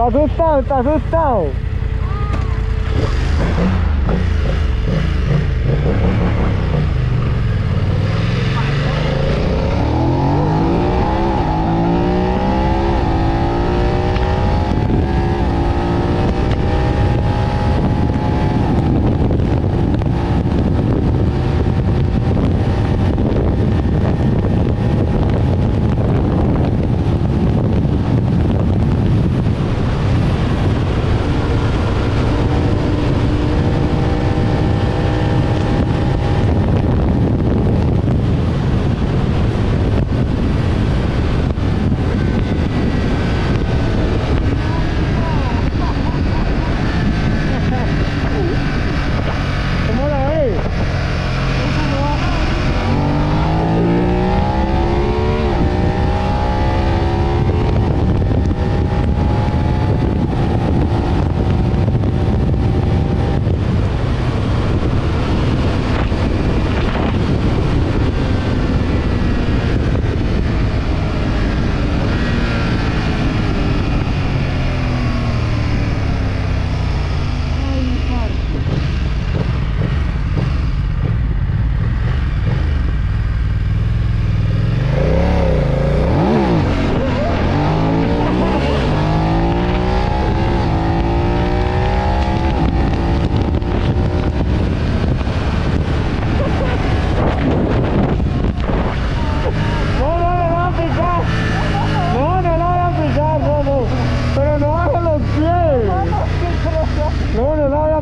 Está asustado, está asustado.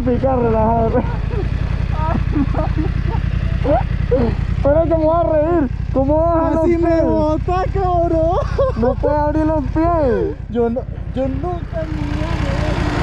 Picar, relajado. Pero que me voy a reír. ¿Cómo baja los Así pies? me bota, cabrón. No puede abrir los pies. Yo nunca en mi vida me